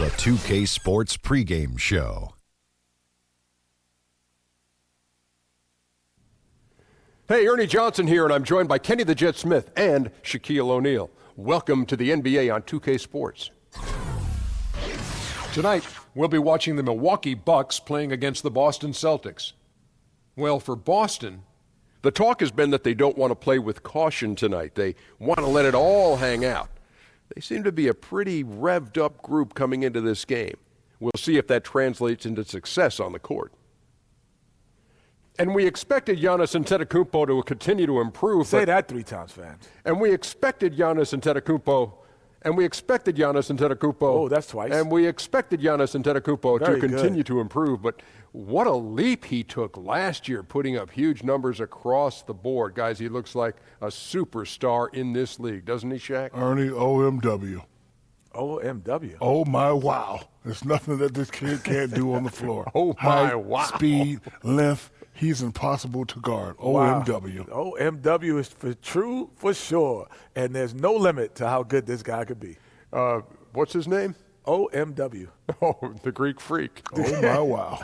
The 2K Sports pregame show. Hey, Ernie Johnson here, and I'm joined by Kenny the Jet Smith and Shaquille O'Neal. Welcome to the NBA on 2K Sports. Tonight, we'll be watching the Milwaukee Bucks playing against the Boston Celtics. Well, for Boston, the talk has been that they don't want to play with caution tonight. They want to let it all hang out. They seem to be a pretty revved up group coming into this game. We'll see if that translates into success on the court. And we expected Giannis Antetokounmpo to continue to improve. Say that 3 times, fans. And we expected Giannis Antetokounmpo. Oh, that's twice. And we expected Giannis Antetokounmpo Very to continue good. to improve. But what a leap he took last year, putting up huge numbers across the board. Guys, he looks like a superstar in this league, doesn't he, Shaq? Ernie, OMW. OMW. Oh, my wow. There's nothing that this kid can't do on the floor. Oh, my Height, wow. Speed, length. He's impossible to guard. Wow. OMW. OMW is for sure. And there's no limit to how good this guy could be. What's his name? OMW. Oh, the Greek Freak. Oh, my wow.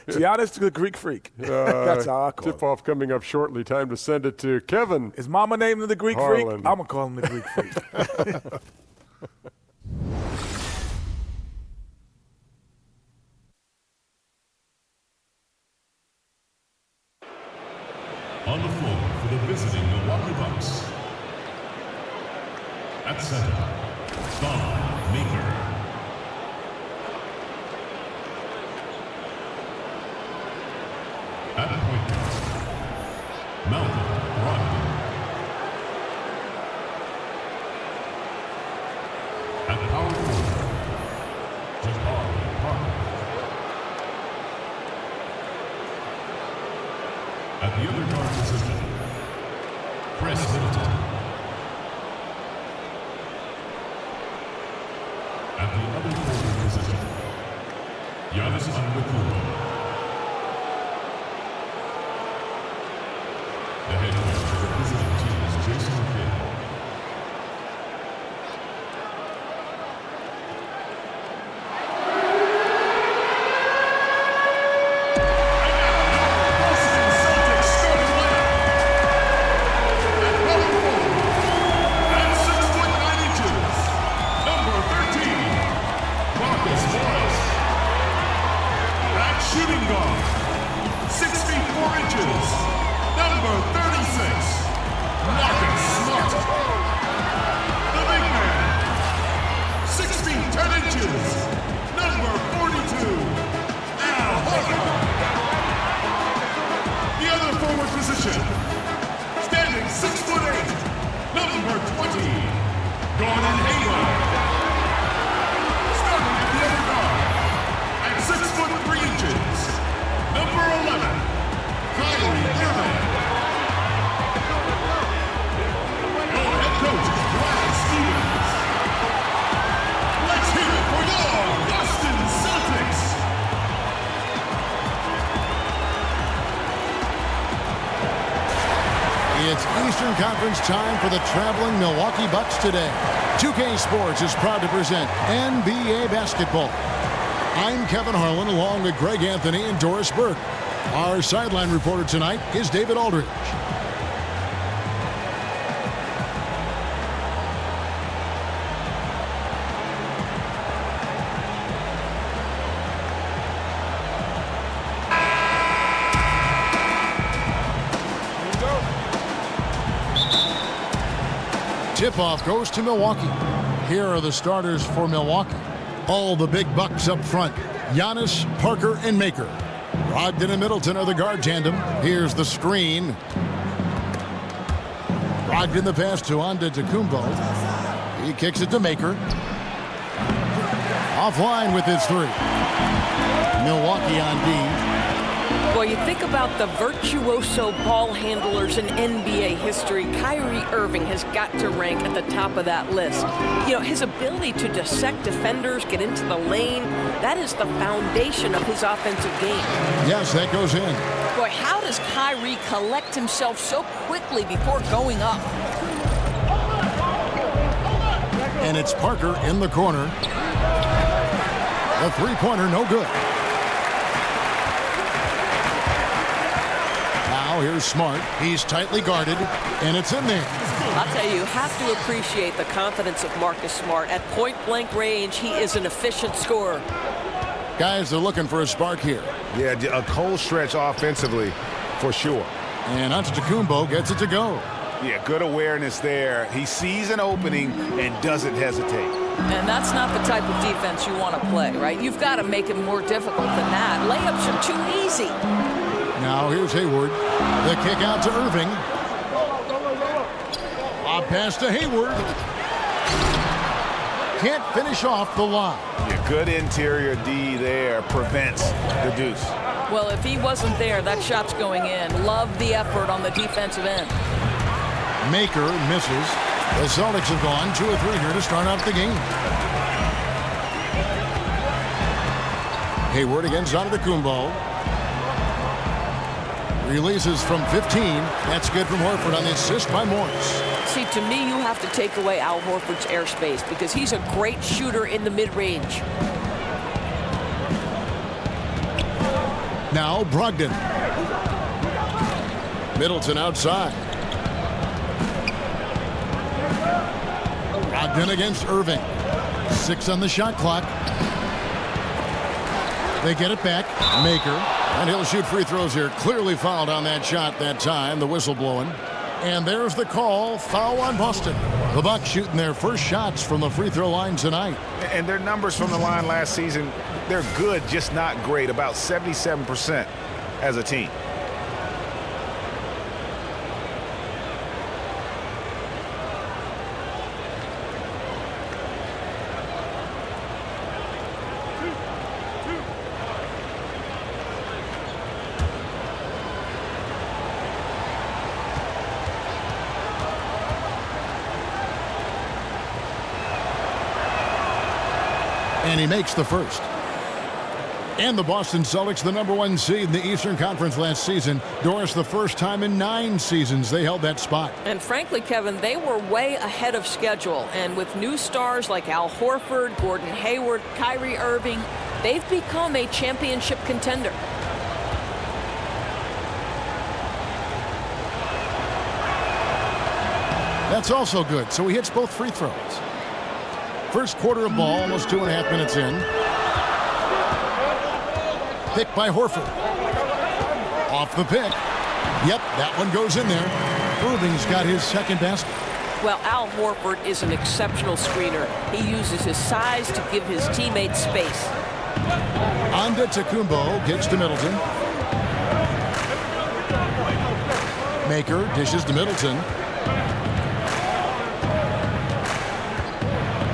Giannis the Greek Freak. That's how I call him. Tip-off coming up shortly. Time to send it to Kevin. Is Mama named him the Greek Harlan. Freak? I'm going to call him the Greek Freak. On the floor for the visiting Milwaukee Bucks. At center, Thon Maker. At point guard, Malcolm Brogdon. At power forward, Jabari Parker. At the other guard position, Chris Middleton. At the other forward position, Giannis Antetokounmpo. The head coach of the visiting team is Jason Kidd. Shooting guard, 6 feet 4 inches, number 36, Marcus Smart. The big man, 6 feet 10 inches, number 42, Al Horford. The other forward position, standing 6'8", number 20, Gordon Hayward. Starting at the other guard, at 6 foot 3 inches, number 11, Kyrie Irving. Your head coach is Brad Stevens. Let's hear it for your Boston Celtics. It's Eastern Conference time for the traveling Milwaukee Bucks today. 2K Sports is proud to present NBA basketball. I'm Kevin Harlan along with Greg Anthony and Doris Burke. Our sideline reporter tonight is David Aldridge. Tip-off goes to Milwaukee. Here are the starters for Milwaukee. All the big bucks up front. Giannis, Parker, and Maker. Brogdon and Middleton are the guard tandem. Here's the screen. Brogdon the pass to Antetokounmpo. He kicks it to Maker. Offline with his 3. Milwaukee on D. Well, you think about the virtuoso ball handlers in NBA history, Kyrie Irving has got to rank at the top of that list. You know, his ability to dissect defenders, get into the lane, that is the foundation of his offensive game. Yes, that goes in. Boy, how does Kyrie collect himself so quickly before going up? And it's Parker in the corner. The three-pointer, no good. Now here's Smart. He's tightly guarded, and it's in there. I'll tell you have to appreciate the confidence of Marcus Smart. At point-blank range, he is an efficient scorer. Guys, they're looking for a spark here. Yeah, a cold stretch offensively, for sure. And Antetokounmpo gets it to go. Yeah, good awareness there. He sees an opening and doesn't hesitate. And that's not the type of defense you want to play, right? You've got to make it more difficult than that. Layups are too easy. Now here's Hayward. The kick out to Irving. A pass to Hayward. Can't finish off the line. Yeah, good interior D there prevents the deuce. Well, if he wasn't there, that shot's going in. Love the effort on the defensive end. Maker misses. The Celtics have gone 2 or 3 here to start off the game. Hayward against Antetokounmpo. Releases from 15. That's good from Horford on the assist by Morris. See, to me, you have to take away Al Horford's airspace because he's a great shooter in the mid-range. Now Brogdon. Middleton outside. Brogdon against Irving. 6 on the shot clock. They get it back. Maker. And he'll shoot free throws here. Clearly fouled on that shot that time. The whistle blowing. And there's the call. Foul on Boston. The Bucks shooting their first shots from the free throw line tonight. And their numbers from the line last season, they're good, just not great. About 77% as a team. And he makes the first. And the Boston Celtics, the #1 seed in the Eastern Conference last season. Doris, the first time in 9 seasons they held that spot. And frankly, Kevin, they were way ahead of schedule. And with new stars like Al Horford, Gordon Hayward, Kyrie Irving, they've become a championship contender. That's also good. So he hits both free throws. First quarter of ball, almost 2.5 minutes in. Pick by Horford. Off the pick. Yep, that one goes in there. Irving's got his second basket. Well, Al Horford is an exceptional screener. He uses his size to give his teammates space. Antetokounmpo gets to Middleton. Maker dishes to Middleton.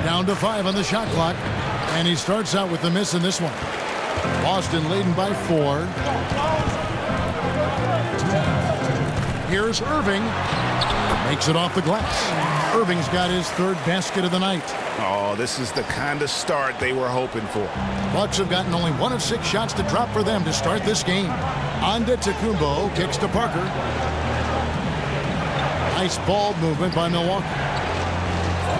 Down to 5 on the shot clock. And he starts out with the miss in this one. Boston leading by 4. Here's Irving. Makes it off the glass. Irving's got his 3rd basket of the night. Oh, this is the kind of start they were hoping for. Bucks have gotten only 1 of 6 shots to drop for them to start this game. Antetokounmpo kicks to Parker. Nice ball movement by Milwaukee.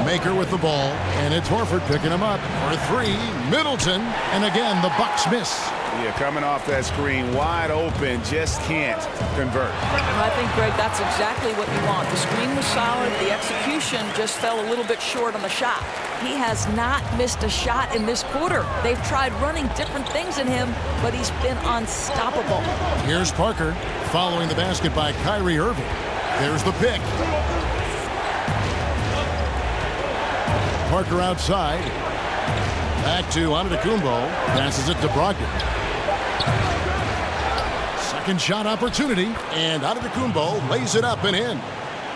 Maker with the ball, and it's Horford picking him up for 3. Middleton, and again the Bucks miss. Yeah, coming off that screen, wide open, just can't convert. I think, Greg, that's exactly what you want. The screen was solid. The execution just fell a little bit short on the shot. He has not missed a shot in this quarter. They've tried running different things in him, but he's been unstoppable. Here's Parker following the basket by Kyrie Irving. There's the pick. Parker outside. Back to Antetokounmpo. Passes it to Brogdon. Second shot opportunity. And Antetokounmpo lays it up and in.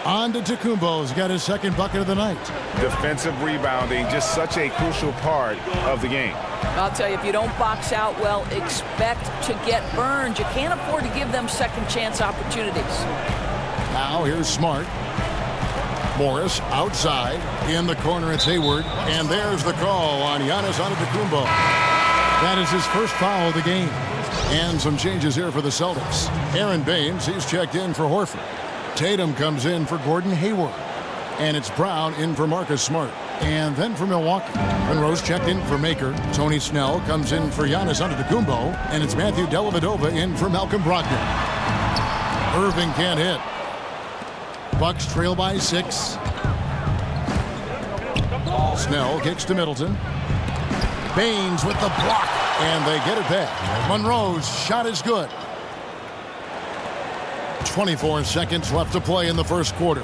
Antetokounmpo's got his 2nd bucket of the night. Defensive rebounding, just such a crucial part of the game. I'll tell you, if you don't box out well, expect to get burned. You can't afford to give them second chance opportunities. Now here's Smart. Morris outside. In the corner, it's Hayward. And there's the call on Giannis Antetokounmpo. That is his first foul of the game. And some changes here for the Celtics. Aaron Baines, he's checked in for Horford. Tatum comes in for Gordon Hayward. And it's Brown in for Marcus Smart. And then for Milwaukee, Monroe's checked in for Maker. Tony Snell comes in for Giannis Antetokounmpo. And it's Matthew Dellavedova in for Malcolm Brogdon. Irving can't hit. Bucks trail by 6. Snell kicks to Middleton. Baines with the block. And they get it back. Monroe's shot is good. 24 seconds left to play in the first quarter.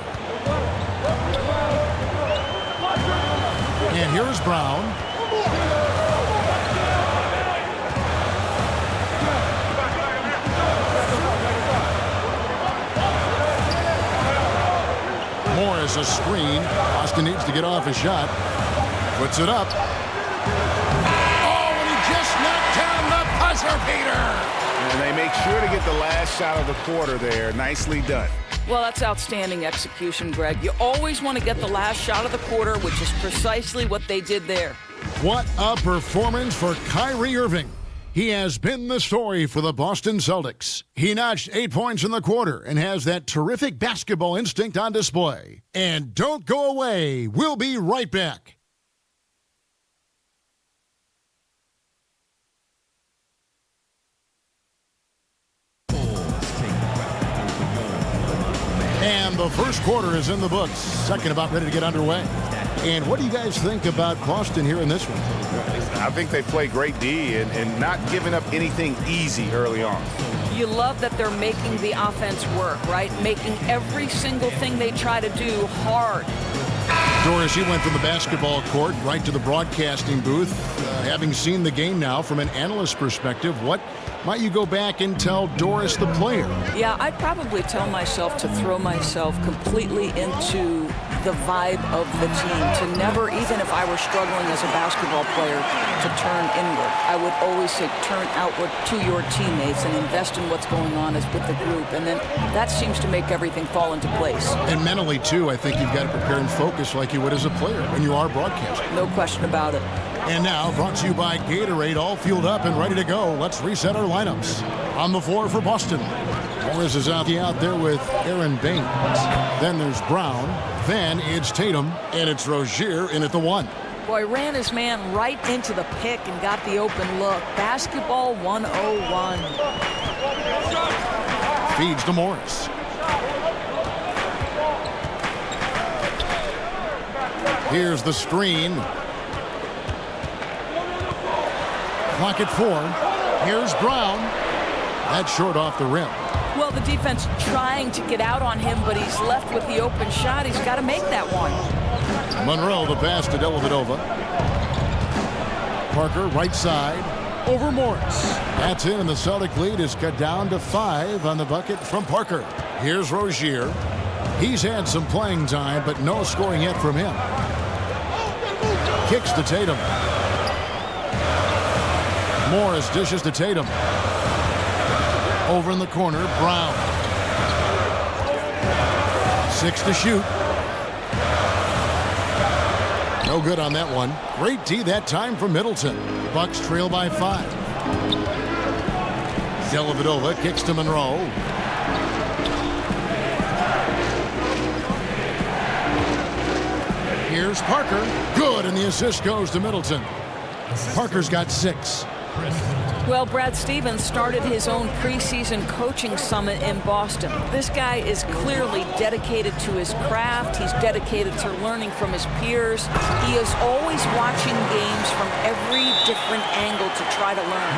And here's Brown. Morris a screen. Boston needs to get off a shot. Puts it up. Oh, and he just knocked down the buzzer beater. And they make sure to get the last shot of the quarter there. Nicely done. Well, that's outstanding execution, Greg. You always want to get the last shot of the quarter, which is precisely what they did there. What a performance for Kyrie Irving. He has been the story for the Boston Celtics. He notched 8 points in the quarter and has that terrific basketball instinct on display. And don't go away. We'll be right back. And the first quarter is in the books. Second about ready to get underway. And what do you guys think about Boston here in this one? I think they play great D and not giving up anything easy early on. You love that they're making the offense work, right? Making every single thing they try to do hard. Doris, you went from the basketball court right to the broadcasting booth. Having seen the game now from an analyst perspective, what might you go back and tell Doris the player? Yeah, I'd probably tell myself to throw myself completely into the vibe of the team, to never, even if I were struggling as a basketball player, to turn inward. I would always say turn outward to your teammates and invest in what's going on with the group. And then that seems to make everything fall into place. And mentally, too, I think you've got to prepare and focus like you would as a player when you are broadcasting. No question about it. And now, brought to you by Gatorade, all fueled up and ready to go. Let's reset our lineups. On the floor for Boston, Morris is out there with Aaron Baines. Then there's Brown. Then it's Tatum. And it's Rozier in at the 1. Boy, ran his man right into the pick and got the open look. Basketball 101. Feeds to Morris. Here's the screen. Clock at 4. Here's Brown. That's short off the rim. Well, the defense trying to get out on him, but he's left with the open shot. He's got to make that one. Monroe, the pass to Dellavedova. Parker, right side, over Morris. That's in, and the Celtic lead is cut down to 5 on the bucket from Parker. Here's Rozier. He's had some playing time, but no scoring yet from him. Kicks to Tatum. Morris dishes to Tatum. Over in the corner, Brown. 6 to shoot. No good on that one. Great D that time from Middleton. Bucks trail by 5. Dellavedova kicks to Monroe. Here's Parker. Good, and the assist goes to Middleton. Parker's got 6. Well, Brad Stevens started his own preseason coaching summit in Boston. This guy is clearly dedicated to his craft. He's dedicated to learning from his peers. He is always watching games from every different angle to try to learn.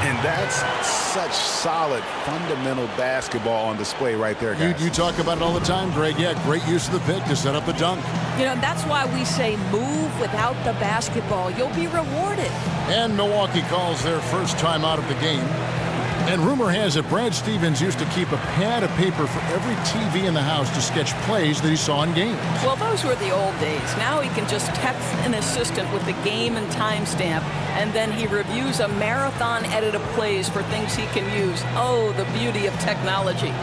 And that's such solid, fundamental basketball on display right there, guys. You talk about it all the time, Greg. Yeah, great use of the pick to set up the dunk. You know, that's why we say move without the basketball. You'll be rewarded. And Milwaukee calls their first time out of the game. And rumor has it Brad Stevens used to keep a pad of paper for every TV in the house to sketch plays that he saw in games. Well, those were the old days. Now he can just text an assistant with the game and timestamp, and then he reviews a marathon edit of plays for things he can use. Oh, the beauty of technology.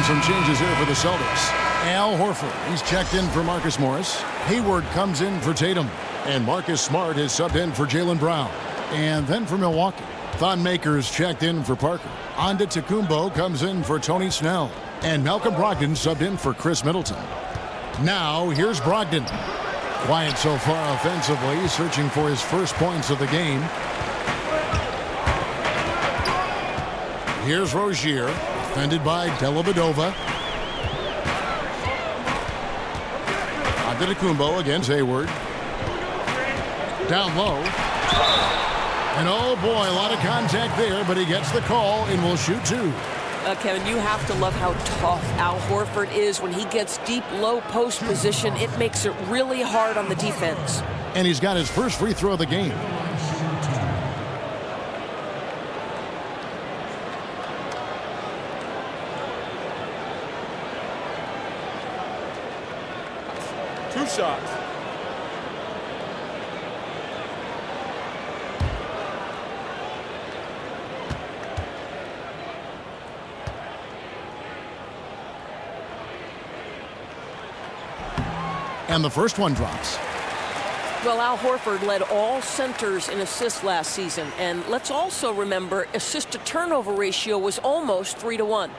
some changes here for the Celtics. Al Horford, he's checked in for Marcus Morris. Hayward comes in for Tatum. And Marcus Smart is subbed in for Jaylen Brown. And then for Milwaukee, Thon Maker's checked in for Parker. Antetokounmpo comes in for Tony Snell. And Malcolm Brogdon subbed in for Chris Middleton. Now, here's Brogdon. Quiet so far offensively, searching for his first points of the game. Here's Rozier, defended by Dellavedova. Antetokounmpo against Hayward. Down low. And oh boy, a lot of contact there, but he gets the call and will shoot two. Kevin, you have to love how tough Al Horford is. When he gets deep, low post position, it makes it really hard on the defense. And he's got his first free throw of the game. Two shots. And the first one drops. Well, Al Horford led all centers in assists last season. And let's also remember, assist-to-turnover ratio was almost 3-1.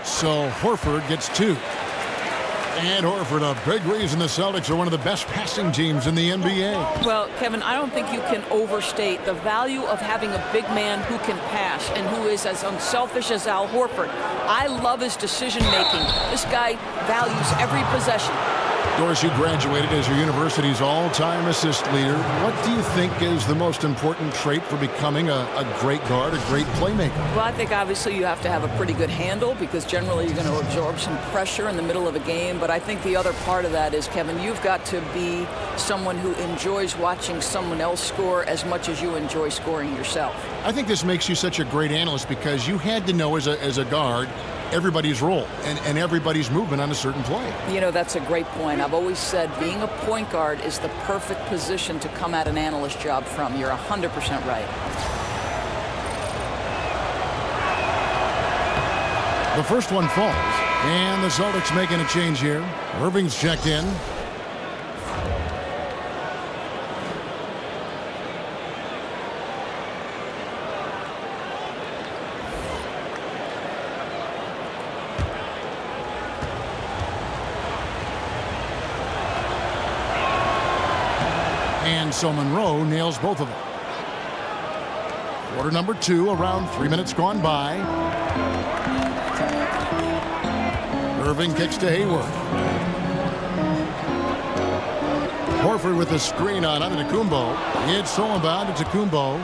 So Horford gets two. And Horford, a big reason the Celtics are one of the best passing teams in the NBA. Well, Kevin, I don't think you can overstate the value of having a big man who can pass and who is as unselfish as Al Horford. I love his decision-making. This guy values every possession. Doris, you graduated as your university's all-time assist leader. What do you think is the most important trait for becoming a great guard, a great playmaker? Well, I think obviously you have to have a pretty good handle because generally you're going to absorb some pressure in the middle of a game. But I think the other part of that is, Kevin, you've got to be someone who enjoys watching someone else score as much as you enjoy scoring yourself. I think this makes you such a great analyst because you had to know as a guard everybody's role and everybody's movement on a certain play. You know, that's a great point. I've always said being a point guard is the perfect position to come at an analyst job from. You're 100% right. The first one falls, and the Celtics making a change here. Irving's checked in. And so Monroe nails both of them. Quarter number 2, around 3 minutes gone by. Irving kicks to Hayward. Horford with the screen on Antetokounmpo. It's stolen by Antetokounmpo.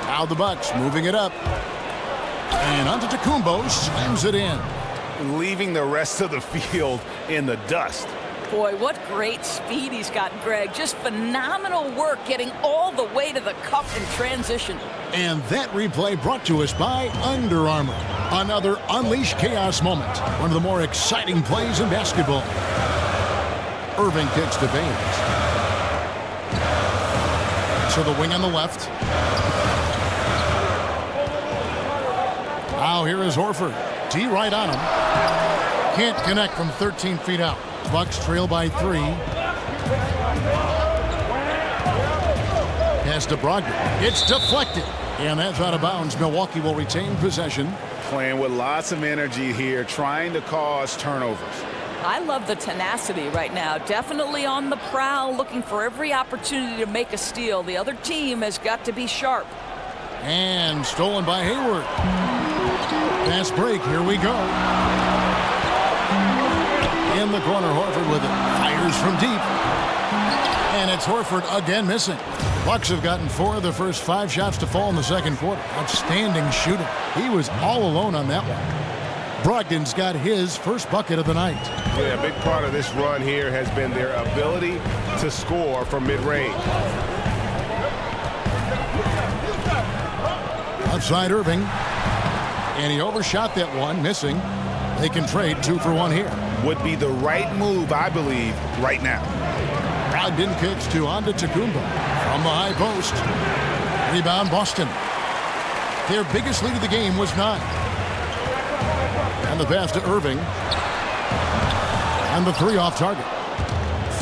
Now the Bucks moving it up. And Antetokounmpo slams it in. Leaving the rest of the field in the dust. Boy, what great speed he's got, Greg. Just phenomenal work getting all the way to the cup in transition. And that replay brought to us by Under Armour. Another Unleash Chaos moment. One of the more exciting plays in basketball. Irving kicks to Baines. So the wing on the left. Now here is Horford. D right on him. Can't connect from 13 feet out. Bucks trail by 3. Pass to Brogdon. It's deflected. And that's out of bounds. Milwaukee will retain possession. Playing with lots of energy here, trying to cause turnovers. I love the tenacity right now. Definitely on the prowl, looking for every opportunity to make a steal. The other team has got to be sharp. And stolen by Hayward. Fast break. Here we go. In the corner, Horford with it. Fires from deep. And it's Horford again missing. Bucks have gotten 4 of the first 5 shots to fall in the second quarter. Outstanding shooting. He was all alone on that one. Brogdon's got his first bucket of the night. Yeah, a big part of this run here has been their ability to score from mid-range. Outside Irving. And he overshot that one, missing. They can trade 2 for 1 here. would be the right move, I believe, right now. Brogdon kicks to Antetokounmpo from the high post. Rebound Boston. Their biggest lead of the game was 9. And the pass to Irving. And the 3 off target.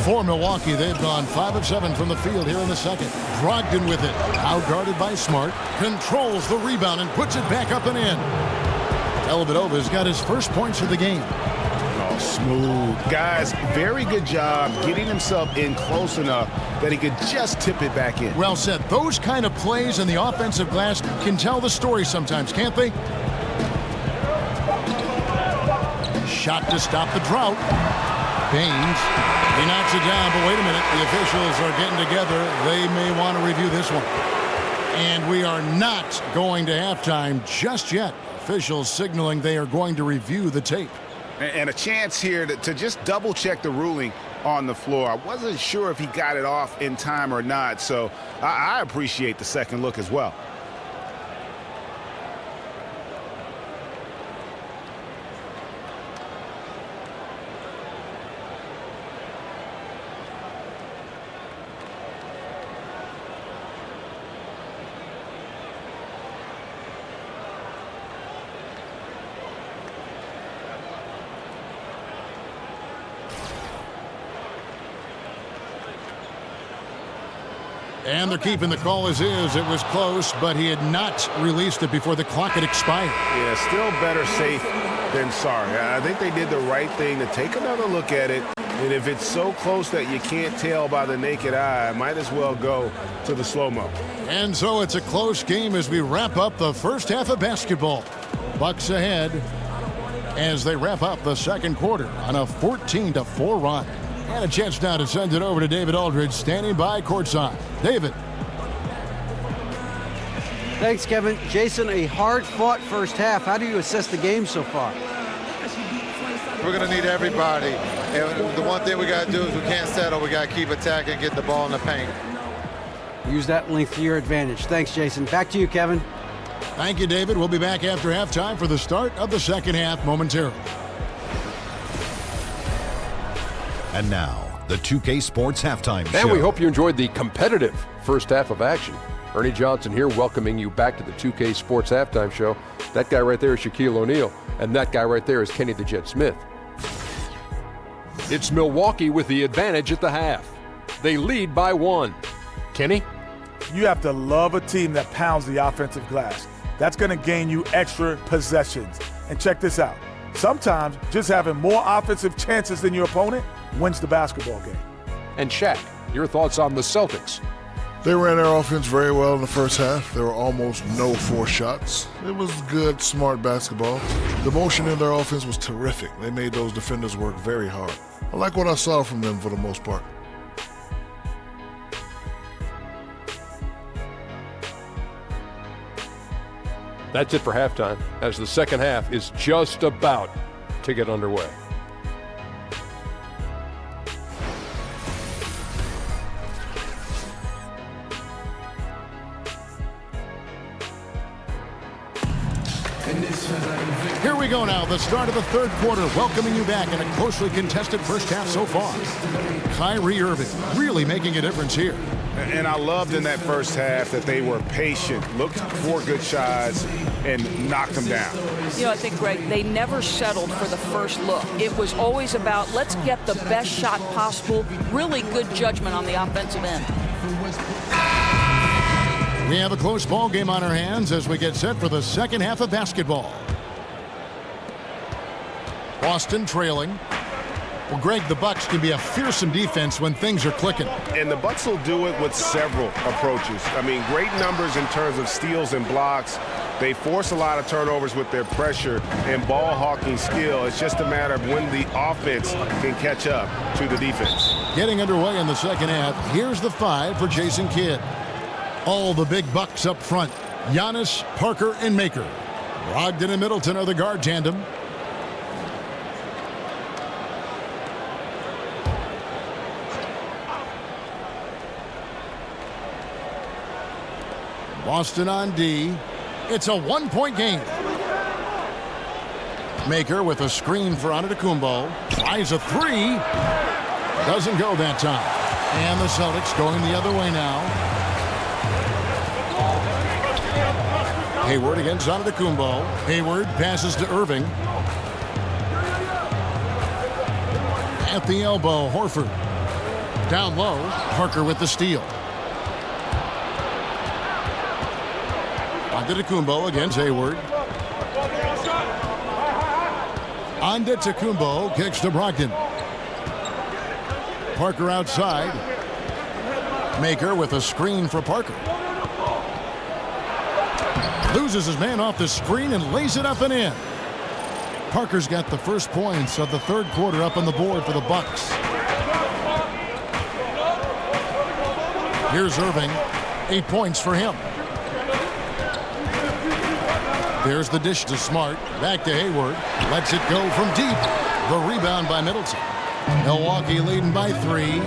For Milwaukee, they've gone 5 of 7 from the field here in the second. Brogdon with it. Outguarded by Smart. Controls the rebound and puts it back up and in. Dellavedova's got his first points of the game. Oh, smooth. Guys, very good job getting himself in close enough that he could just tip it back in. Well said. Those kind of plays in the offensive glass can tell the story sometimes, can't they? Shot to stop the drought. Baines. He knocks it down, but wait a minute. The officials are getting together. They may want to review this one. And we are not going to halftime just yet. Officials signaling they are going to review the tape. And a chance here to just double-check the ruling on the floor. I wasn't sure if he got it off in time or not, so I appreciate the second look as well. And they're keeping the call as is. It was close, but he had not released it before the clock had expired. Yeah, still better safe than sorry. I think they did the right thing to take another look at it. And if it's so close that you can't tell by the naked eye, might as well go to the slow-mo. And so it's a close game as we wrap up the first half of basketball. Bucks ahead as they wrap up the second quarter on a 14-4 run. And a chance now to send it over to David Aldridge, standing by courtside. David. Thanks, Kevin. Jason, a hard-fought first half. How do you assess the game so far? We're going to need everybody. And the one thing we got to do is we can't settle. We got to keep attacking, get the ball in the paint. Use that length to your advantage. Thanks, Jason. Back to you, Kevin. Thank you, David. We'll be back after halftime for the start of the second half momentarily. And now, the 2K Sports Halftime Show. And we hope you enjoyed the competitive first half of action. Ernie Johnson here welcoming you back to the 2K Sports Halftime Show. That guy right there is Shaquille O'Neal, and that guy right there is Kenny the Jet Smith. It's Milwaukee with the advantage at the half. They lead by 1. Kenny? You have to love a team that pounds the offensive glass. That's going to gain you extra possessions. And check this out. Sometimes just having more offensive chances than your opponent wins the basketball game. And Shaq, your thoughts on the Celtics? They ran their offense very well in the first half. There were almost no forced shots. It was good, smart basketball. The motion in their offense was terrific. They made those defenders work very hard. I like what I saw from them for the most part. That's it for halftime, as the second half is just about to get underway. Here we go now, the start of the third quarter, welcoming you back in a closely contested first half so far. Kyrie Irving really making a difference here. And I loved in that first half that they were patient, looked for good shots, and knocked them down. You know, I think, Greg, they never settled for the first look. It was always about, let's get the best shot possible. Really good judgment on the offensive end. We have a close ball game on our hands as we get set for the second half of basketball. Boston trailing. Well, Greg, the Bucks can be a fearsome defense when things are clicking. And the Bucks will do it with several approaches. I mean, great numbers in terms of steals and blocks. They force a lot of turnovers with their pressure and ball hawking skill. It's just a matter of when the offense can catch up to the defense. Getting underway in the second half. Here's the 5 for Jason Kidd. All the big Bucks up front. Giannis, Parker, and Maker. Brogdon and Middleton are the guard tandem. Boston on D. It's a one-point game. Maker with a screen for Antetokounmpo. Tries a three. Doesn't go that time. And the Celtics going the other way now. Hayward against Antetokounmpo. Hayward passes to Irving. At the elbow, Horford. Down low, Parker with the steal. Antetokounmpo against Hayward. Antetokounmpo kicks to Brogdon. Parker outside. Maker with a screen for Parker. Loses his man off the screen and lays it up and in. Parker's got the first points of the third quarter up on the board for the Bucks. Here's Irving. 8 points for him. There's the dish to Smart. Back to Hayward. Lets it go from deep. The rebound by Middleton. Milwaukee leading by 3.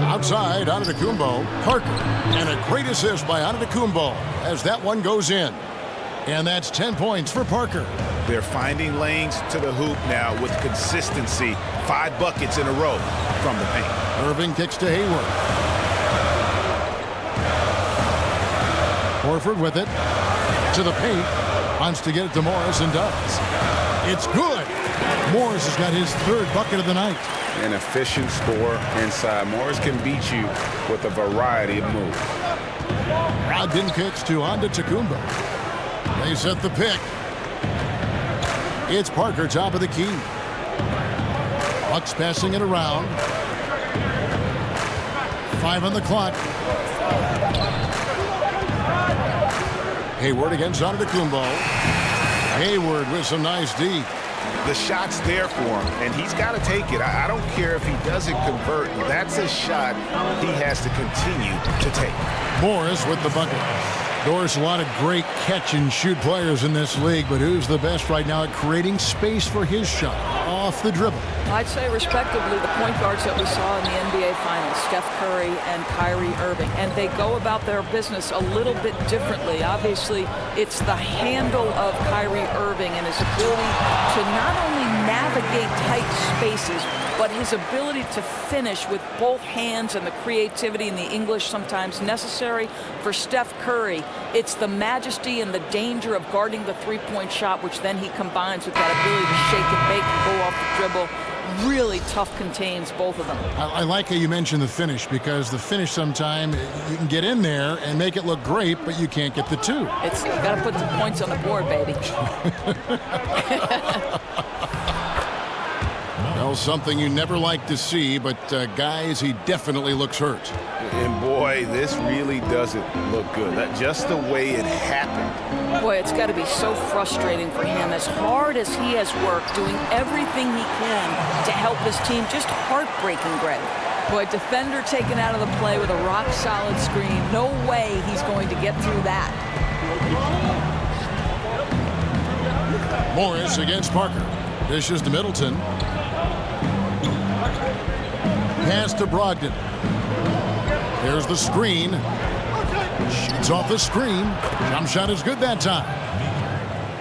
Outside, Antetokounmpo. Parker. And a great assist by Antetokounmpo as that one goes in. And that's 10 points for Parker. They're finding lanes to the hoop now with consistency. 5 buckets in a row from the paint. Irving kicks to Hayward. Horford with it to the paint. Wants to get it to Morris and does. It's good. Morris has got his 3rd bucket of the night. An efficient score inside. Morris can beat you with a variety of moves. Brogdon kicks to Antetokounmpo. They set the pick. It's Parker, top of the key. Bucks passing it around. 5 on the clock. Hayward against Antetokounmpo. Hayward with some nice D. The shot's there for him, and he's got to take it. I don't care if he doesn't convert. That's a shot he has to continue to take. Morris with the bucket. Doris, a lot of great catch-and-shoot players in this league, but who's the best right now at creating space for his shot off the dribble? I'd say respectively the point guards that we saw in the NBA Finals, Steph Curry and Kyrie Irving, and they go about their business a little bit differently. Obviously, it's the handle of Kyrie Irving and his ability to not only navigate tight spaces, but his ability to finish with both hands and the creativity and the English sometimes necessary. For Steph Curry, it's the majesty and the danger of guarding the three-point shot, which then he combines with that ability to shake and bake and go off the dribble. Really tough contains both of them. I like how you mentioned the finish, because the finish sometime you can get in there and make it look great, but you can't get the 2. You got to put the points on the board, baby. Well, something you never like to see, but guys, he definitely looks hurt. And boy, this really doesn't look good. Just the way it happened. Boy, it's got to be so frustrating for him. As hard as he has worked, doing everything he can to help his team, just heartbreaking, Greg. Boy, defender taken out of the play with a rock-solid screen. No way he's going to get through that. Morris against Parker. Dishes to Middleton. Pass to Brogdon. There's the screen. Shoots off the screen. Jump shot is good that time.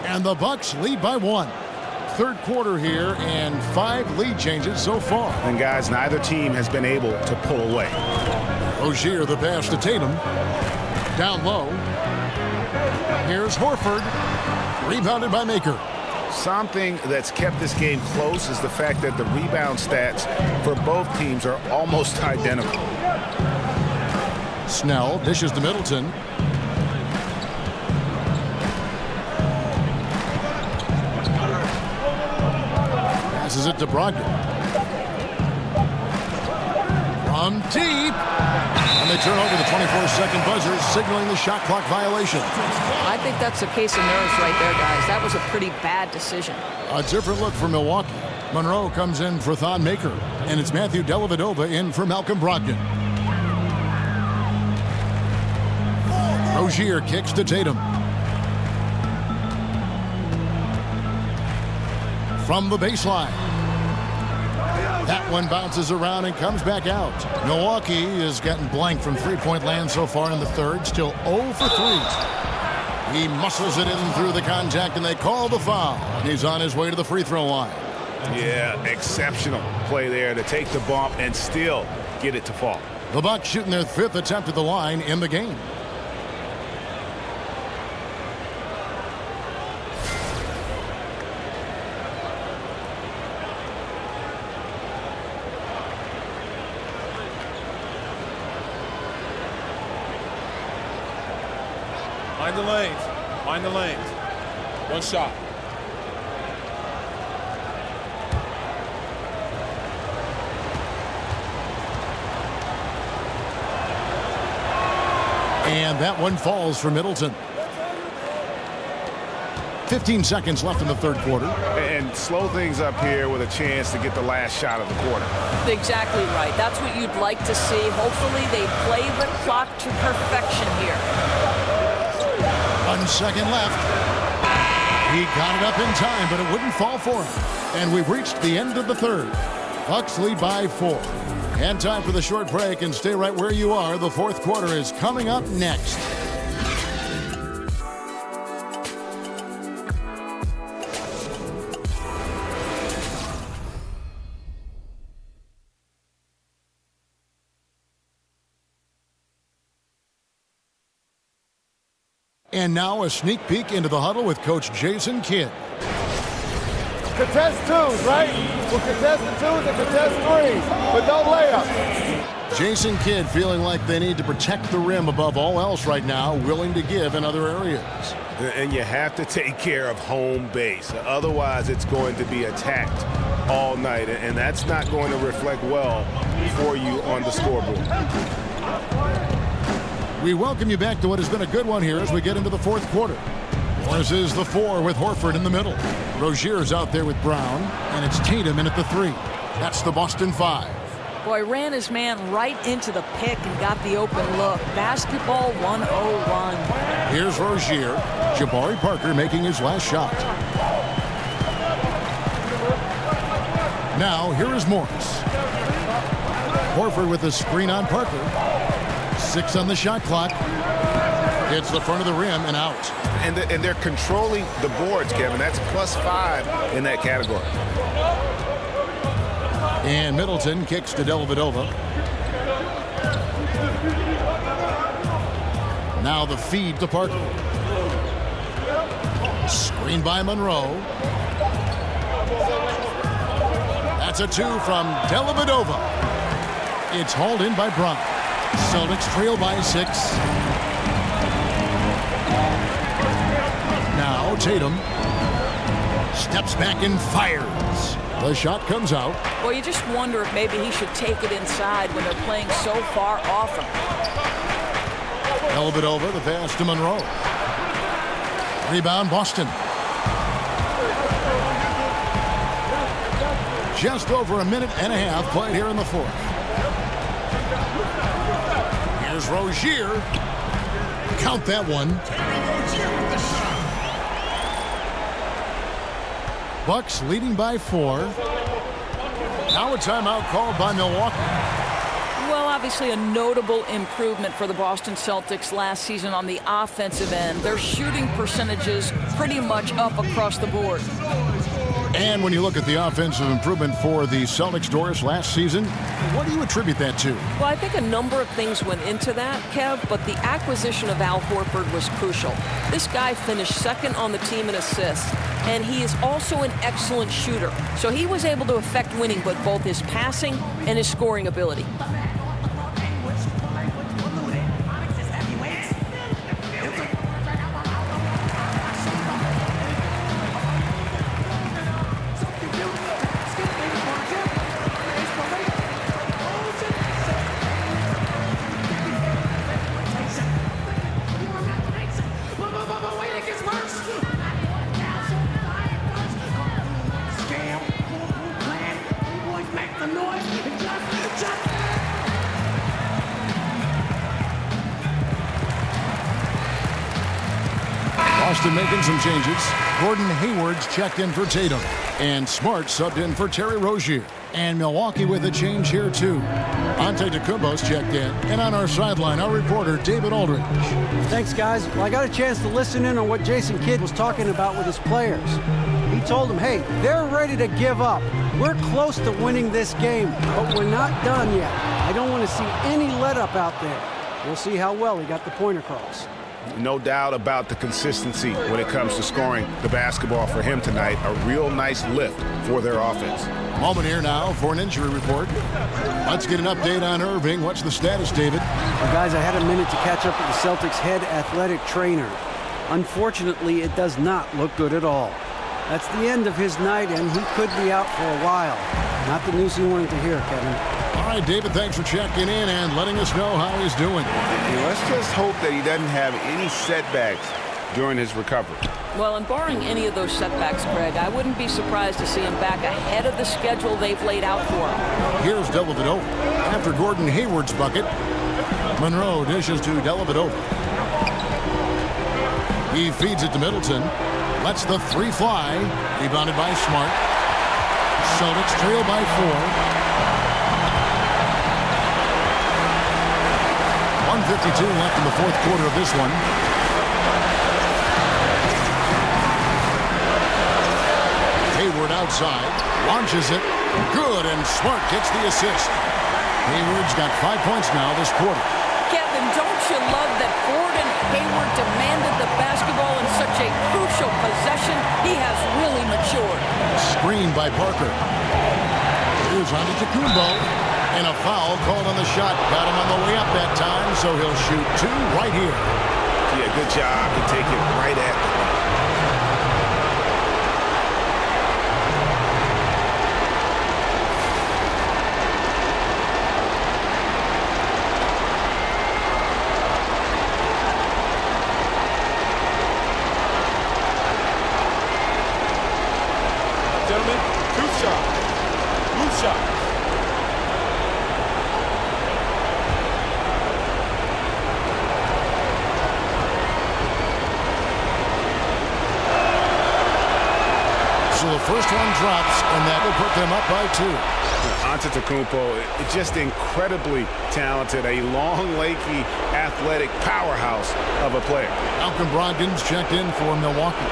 And the Bucks lead by 1. Third quarter here, and 5 lead changes so far. And guys, neither team has been able to pull away. Rozier, the pass to Tatum. Down low. Here's Horford. Rebounded by Maker. Something that's kept this game close is the fact that the rebound stats for both teams are almost identical. Snell dishes to Middleton. Passes it to Brogdon. From deep. And they turn over the 24-second buzzer, signaling the shot clock violation. I think that's a case of nerves right there, guys. That was a pretty bad decision. A different look for Milwaukee. Monroe comes in for Thon Maker, and it's Matthew Dellavedova in for Malcolm Brogdon. Rozier kicks to Tatum. From the baseline. That one bounces around and comes back out. Milwaukee has gotten blank from three-point land so far in the third. Still 0 for 3. He muscles it in through the contact, and they call the foul. He's on his way to the free throw line. Yeah, exceptional play there to take the bump and still get it to fall. The Bucks shooting their 5th attempt at the line in the game. Find the lanes. Find the lanes. One shot. And that one falls for Middleton. 15 seconds left in the third quarter. And slow things up here with a chance to get the last shot of the quarter. Exactly right. That's what you'd like to see. Hopefully they play the clock to perfection here. 1 second left. He got it up in time, but it wouldn't fall for him. And we've reached the end of the third. Bucks lead by 4. And time for the short break, and stay right where you are. The fourth quarter is coming up next. And now a sneak peek into the huddle with Coach Jason Kidd. Contest twos, right? We'll contest the twos and contest threes, but no layups. Jason Kidd feeling like they need to protect the rim above all else right now, willing to give in other areas. And you have to take care of home base. Otherwise, it's going to be attacked all night, and that's not going to reflect well for you on the scoreboard. We welcome you back to what has been a good one here as we get into the fourth quarter. This is the 4 with Horford in the middle. Rozier's out there with Brown, and it's Tatum in at the 3. That's the Boston 5. Boy, ran his man right into the pick and got the open look. Basketball 101. Here's Rozier. Jabari Parker making his last shot. Now, here is Morris. Horford with a screen on Parker. 6 on the shot clock. Hits the front of the rim and out. And they're controlling the boards, Kevin. That's +5 in that category. And Middleton kicks to Dellavedova. Now the feed to Parker. Screen by Monroe. That's a 2 from Dellavedova. It's hauled in by Brown. Celtics trail by 6. Now Tatum steps back and fires. The shot comes out. Well, you just wonder if maybe he should take it inside when they're playing so far off him. Dellavedova, the pass to Monroe. Rebound, Boston. Just over a minute and a half played here in the fourth. Here's Rozier. Count that one. Bucks leading by 4. Now a timeout called by Milwaukee. Well, obviously a notable improvement for the Boston Celtics last season on the offensive end. Their shooting percentages pretty much up across the board. And when you look at the offensive improvement for the Celtics, Doris, last season, what do you attribute that to? Well, I think a number of things went into that, Kev, but the acquisition of Al Horford was crucial. This guy finished second on the team in assists, and he is also an excellent shooter. So he was able to affect winning with both his passing and his scoring ability. Boston making some changes. Gordon Hayward's checked in for Tatum. And Smart subbed in for Terry Rozier. And Milwaukee with a change here, too. Antetokounmpo's checked in. And on our sideline, our reporter, David Aldridge. Thanks, guys. Well, I got a chance to listen in on what Jason Kidd was talking about with his players. He told them, hey, they're ready to give up. We're close to winning this game, but we're not done yet. I don't want to see any let-up out there. We'll see how well he got the point across. No doubt about the consistency when it comes to scoring the basketball for him tonight. A real nice lift for their offense. Moment here now for an injury report. Let's get an update on Irving. What's the status, David? Well, guys, I had a minute to catch up with the Celtics head athletic trainer. Unfortunately, it does not look good at all. That's the end of his night, and he could be out for a while. Not the news you wanted to hear, Kevin. All right, David, thanks for checking in and letting us know how he's doing. Let's just hope that he doesn't have any setbacks during his recovery. Well, and barring any of those setbacks, Greg, I wouldn't be surprised to see him back ahead of the schedule they've laid out for him. Here's Dellavedova. After Gordon Hayward's bucket, Monroe dishes to Dellavedova. He feeds it to Middleton. Lets the three fly. Rebounded by Smart. Celtics trail by 4. 1:52 left in the fourth quarter of this one. Hayward outside. Launches it. Good, and Smart gets the assist. Hayward's got 5 points now this quarter. Kevin, don't you love that Gordon Hayward demanded the basketball in such a crucial possession? He has really matured. Screen by Parker. Here's Antetokounmpo. And a foul called on the shot. Got him on the way up that time, so he'll shoot 2 right here. Yeah, good job to take it right at the line. Gentlemen, 2 shots. 2 shots. So the first one drops, and that will put them up by 2. Antetokounmpo is just incredibly talented, a long, lanky, athletic powerhouse of a player. Malcolm Brogdon's checked in for Milwaukee.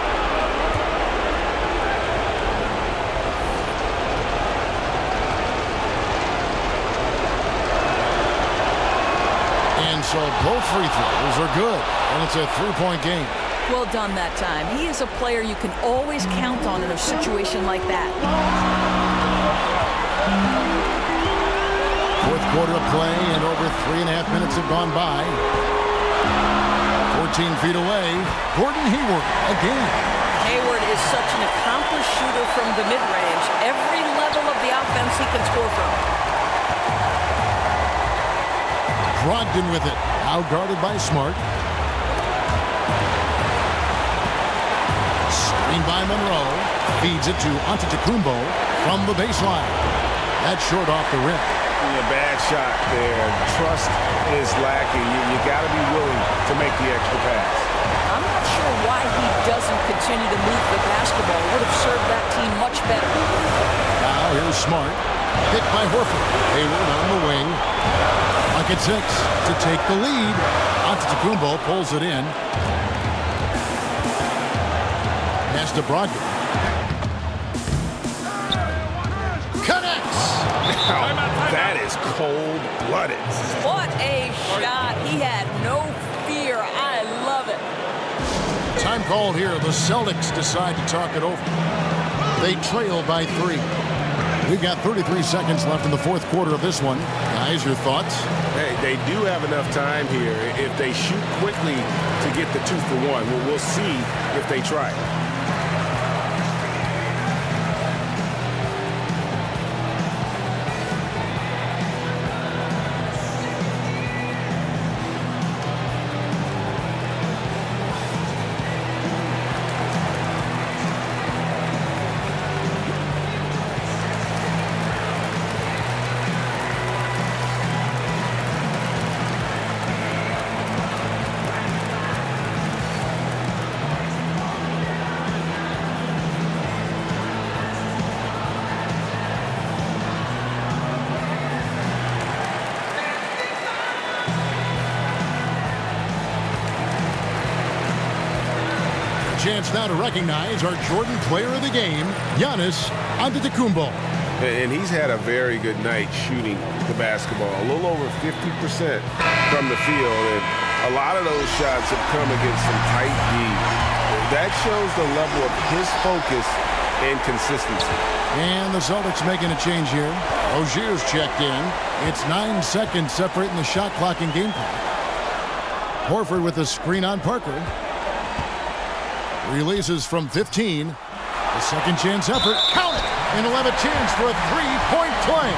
And so both free throws are good, and it's a 3-point game. Well done that time. He is a player you can always count on in a situation like that. Fourth quarter of play, and over 3.5 minutes have gone by. 14 feet away, Gordon Hayward again. Hayward is such an accomplished shooter from the mid-range. Every level of the offense he can score from. Brogdon with it, now guarded by Smart. Screen by Monroe, feeds it to Antetokounmpo from the baseline. That's short off the rim. A bad shot there. Trust is lacking. You got to be willing to make the extra pass. I'm not sure why he doesn't continue to move the basketball. Would have served that team much better. Now here's Smart. Hit by Horford. Hayward on the wing. Bucket 6 to take the lead. Antetokounmpo pulls it in. Pass to Brogdon. Connects! That is cold-blooded. What a shot. He had no fear. I love it. Time called here. The Celtics decide to talk it over. They trail by 3. We've got 33 seconds left in the fourth quarter of this one. Guys, your thoughts? Hey, they do have enough time here. If they shoot quickly to get the 2 for 1, we'll see if they try it. Chance now to recognize our Jordan Player of the Game, Giannis Antetokounmpo. And he's had a very good night shooting the basketball. A little over 50% from the field. And a lot of those shots have come against some tight D. That shows the level of his focus and consistency. And the Celtics making a change here. Rozier's checked in. It's 9 seconds separating the shot clock and game clock. Horford with the screen on Parker. Releases from 15. The second chance effort. Count it! And he'll have a chance for a three-point play.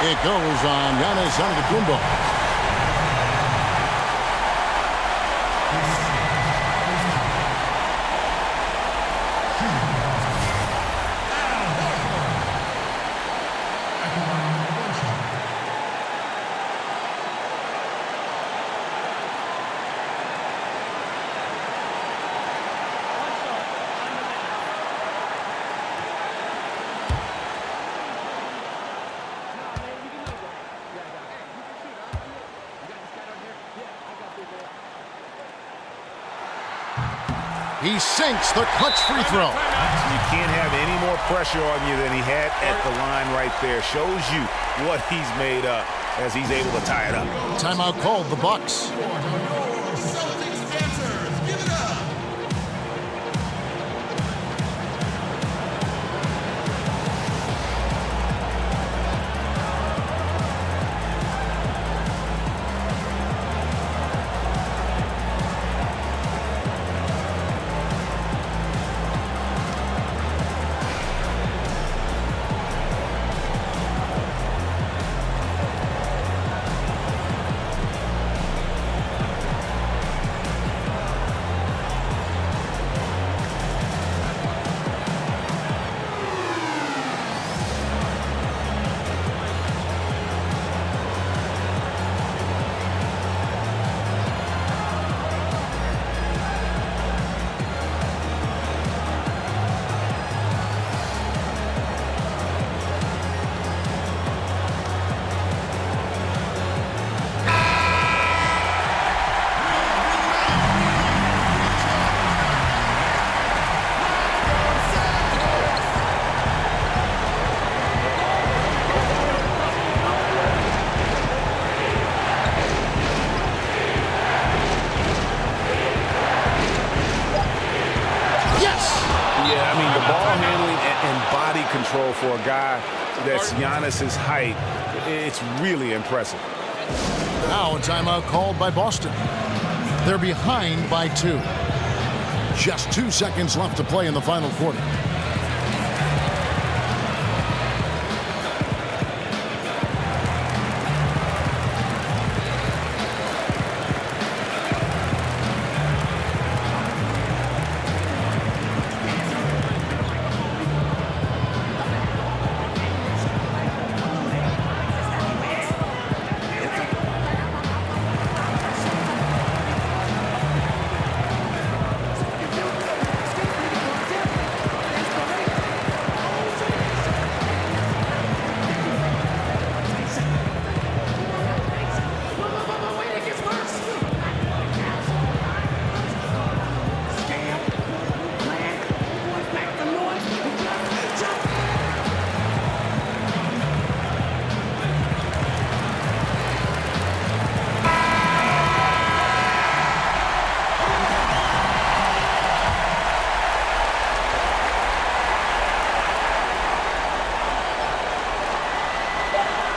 It goes on Giannis Antetokounmpo. He sinks the clutch free throw. You can't have any more pressure on you than he had at the line right there. Shows you what he's made up as he's able to tie it up. Timeout called, the Bucks. Control for a guy that's Giannis's height. It's really impressive. Now a timeout called by Boston. They're behind by 2. Just 2 seconds left to play in the final quarter.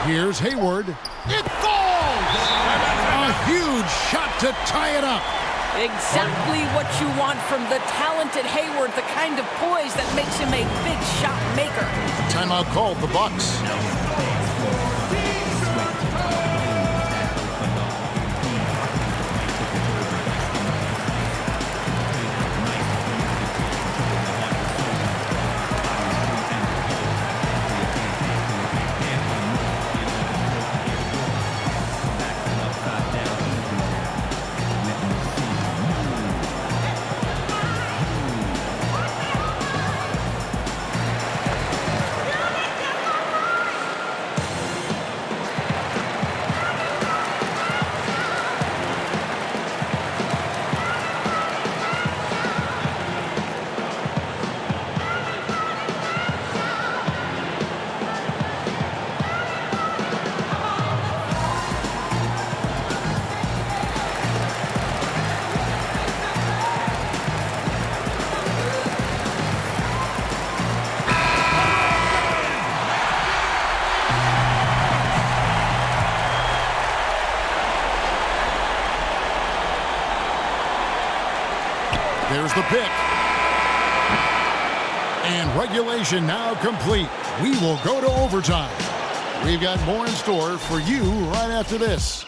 Here's Hayward. It falls! A huge shot to tie it up. Exactly what you want from the talented Hayward, the kind of poise that makes him a big shot maker. Timeout called, the Bucks. There's the pick. And regulation now complete. We will go to overtime. We've got more in store for you right after this.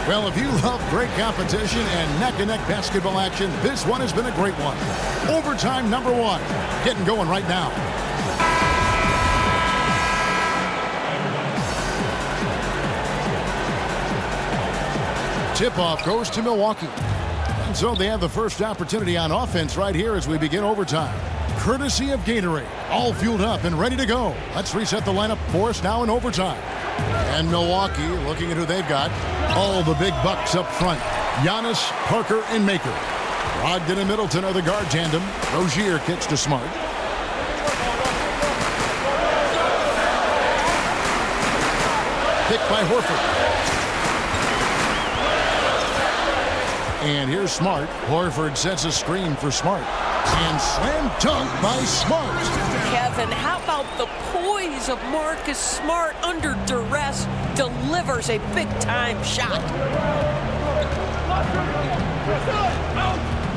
Well, if you love great competition and neck-and-neck basketball action, this one has been a great one. Overtime number 1, getting going right now. Tip-off goes to Milwaukee. And so they have the first opportunity on offense right here as we begin overtime. Courtesy of Gatorade, all fueled up and ready to go. Let's reset the lineup for us now in overtime. And Milwaukee, looking at who they've got, all the big bucks up front. Giannis, Parker, and Maker. Brogdon and Middleton are the guard tandem. Rozier kicks to Smart. Picked by Horford. And here's Smart. Horford sets a screen for Smart. And slam dunk by Smart. Kevin, how about the poise of Marcus Smart under duress? Delivers a big-time shot.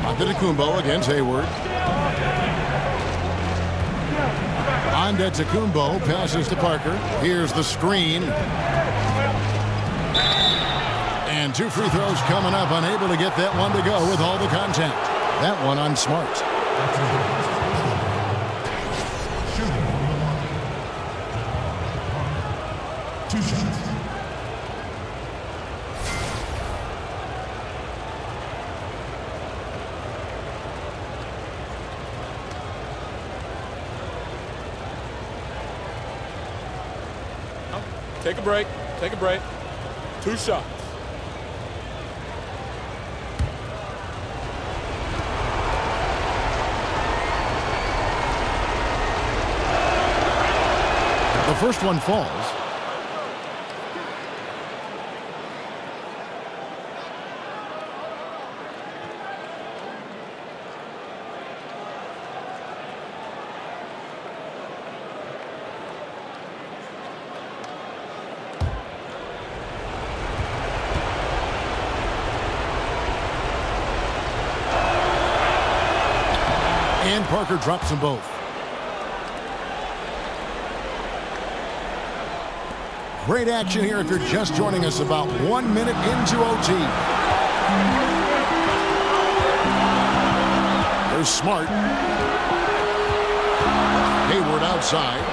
Antetokounmpo against Hayward. Antetokounmpo passes to Parker. Here's the screen. And 2 free throws coming up. Unable to get that one to go with all the contact. That one on Smart. Two shots. Take a break. Take a break. 2 shots. The first one falls. And Parker drops them both. Great action here if you're just joining us about 1 minute into OT. There's Smart. Hayward outside.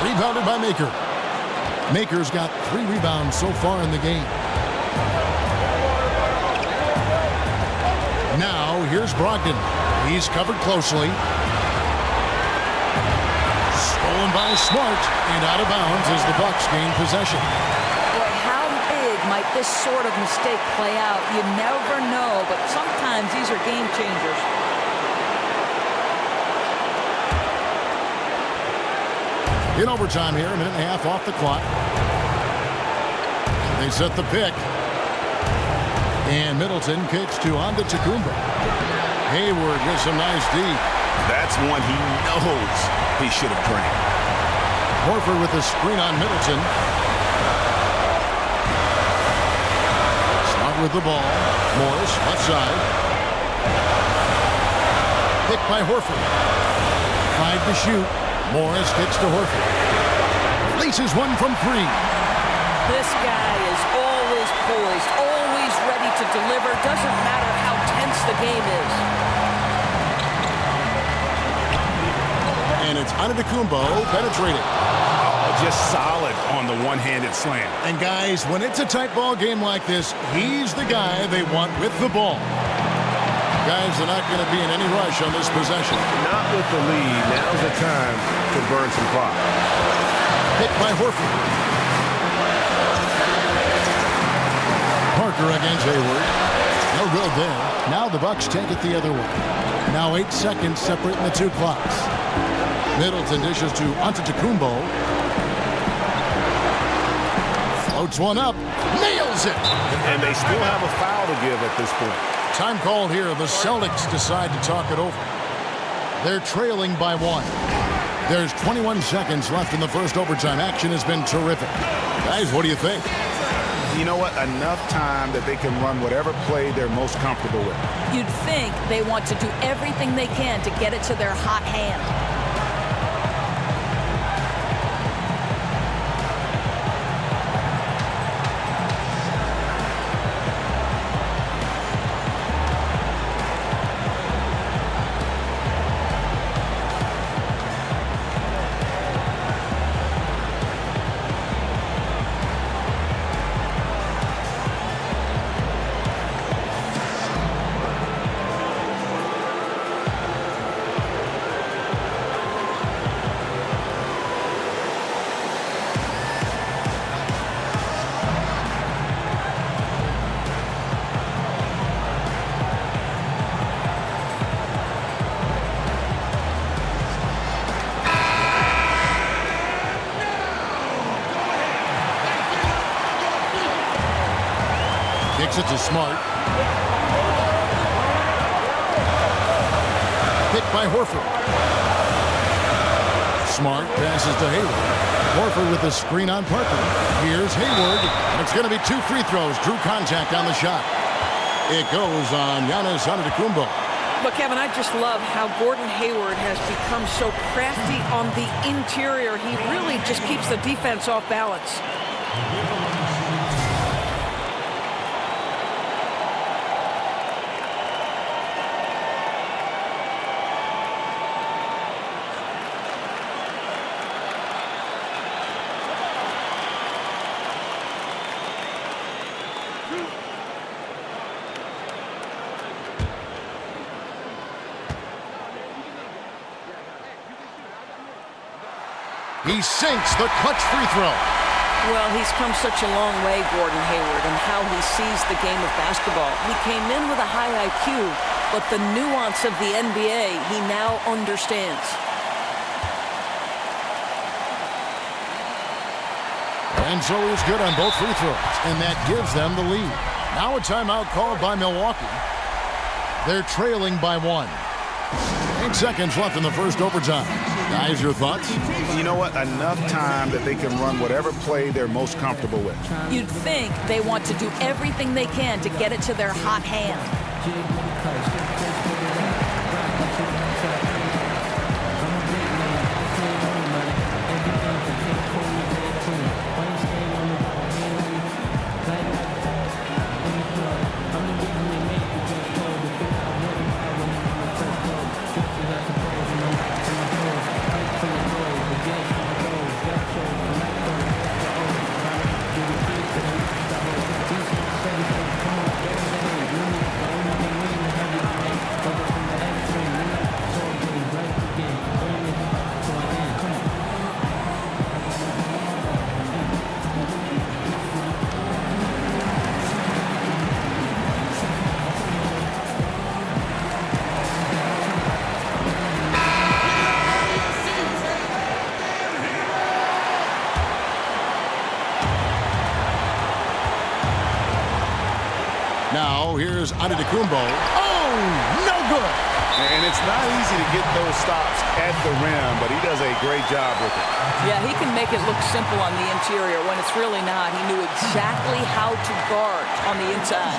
Rebounded by Maker. Maker's got 3 rebounds so far in the game. Now, here's Brogdon. He's covered closely. Stolen by Smart and out of bounds as the Bucks gain possession. Boy, how big might this sort of mistake play out? You never know, but sometimes these are game changers. In overtime here, a minute and a half off the clock. They set the pick. And Middleton kicks to Antetokounmpo. Hayward with some nice D. That's one he knows he should have drained. Horford with the screen on Middleton. Smart with the ball. Morris, left side. Picked by Horford. 5 to shoot. Morris kicks to Horford. Releases one from 3. This guy is always poised, always ready to deliver. Doesn't matter how tense the game is. And it's Antetokounmpo penetrating. Oh, just solid on the one-handed slam. And guys, when it's a tight ball game like this, he's the guy they want with the ball. Guys, they're not going to be in any rush on this possession. Not with the lead. Now's the time to burn some clock. Picked by Horford. Parker against Hayward. No good there. Now the Bucks take it the other way. Now 8 seconds separating the 2 clocks. Middleton dishes to Antetokounmpo. Floats one up. Nails it. And they still have a foul to give at this point. Time called here. The Celtics decide to talk it over. They're trailing by 1. There's 21 seconds left in the first overtime. Action has been terrific. Guys, what do you think? You know what? Enough time that they can run whatever play they're most comfortable with. You'd think they want to do everything they can to get it to their hot hand. Kicks it to Smart. Picked by Horford. Smart passes to Hayward. Horford with the screen on Parker. Here's Hayward. And it's going to be 2 free throws. Drew contact on the shot. It goes on Giannis Antetokounmpo. But, Kevin, I just love how Gordon Hayward has become so crafty on the interior. He really just keeps the defense off balance. He sinks the clutch free throw. Well, he's come such a long way, Gordon Hayward, and how he sees the game of basketball. He came in with a high IQ, but the nuance of the NBA he now understands. And so he's good on both free throws, and that gives them the lead. Now a timeout called by Milwaukee. They're trailing by 1. 8 seconds left in the first overtime. Guys, your thoughts? You know what? Enough time that they can run whatever play they're most comfortable with. You'd think they want to do everything they can to get it to their hot hand. Now, here's Antetokounmpo. Oh, no good. And it's not easy to get those stops at the rim, but he does a great job with it. Yeah, he can make it look simple on the interior when it's really not. He knew exactly how to guard on the inside.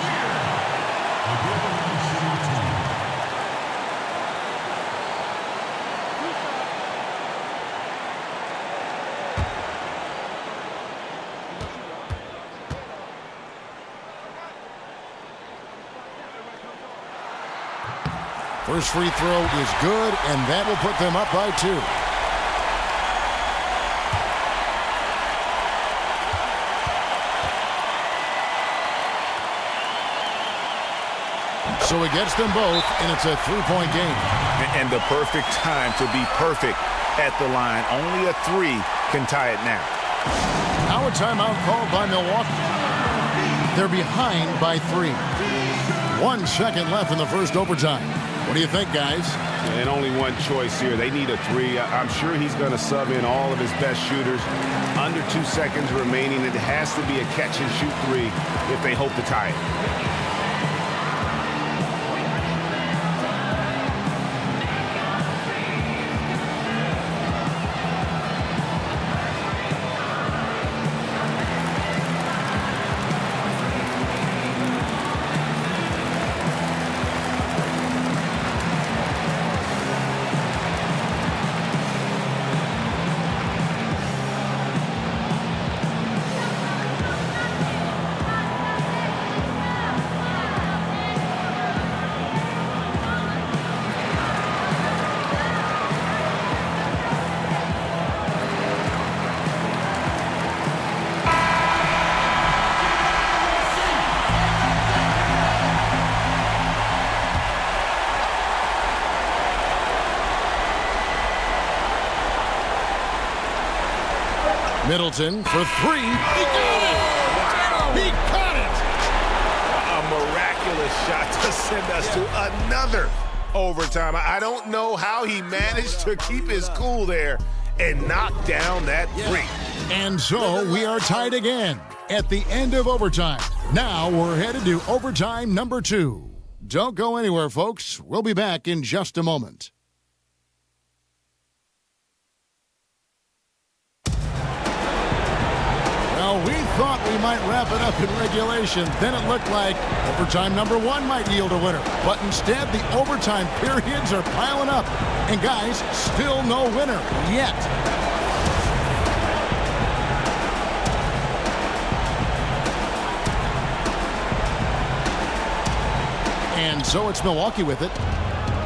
First free throw is good, and that will put them up by 2. So he gets them both, and it's a 3-point game. And the perfect time to be perfect at the line. Only a 3 can tie it now. Now a timeout called by Milwaukee. They're behind by 3. 1 second left in the first overtime. What do you think, guys? And only one choice here. They need a 3. I'm sure he's going to sub in all of his best shooters. Under 2 seconds remaining. It has to be a catch-and-shoot 3 if they hope to tie it. Middleton for 3. He got it! He got it! A miraculous shot to send us to another overtime. I don't know how he managed to keep his cool there and knock down that 3. And so we are tied again at the end of overtime. Now we're headed to overtime number 2. Don't go anywhere, folks. We'll be back in just a moment. Well, we thought we might wrap it up in regulation. Then it looked like overtime number 1 might yield a winner. But instead, the overtime periods are piling up. And guys, still no winner yet. And so it's Milwaukee with it.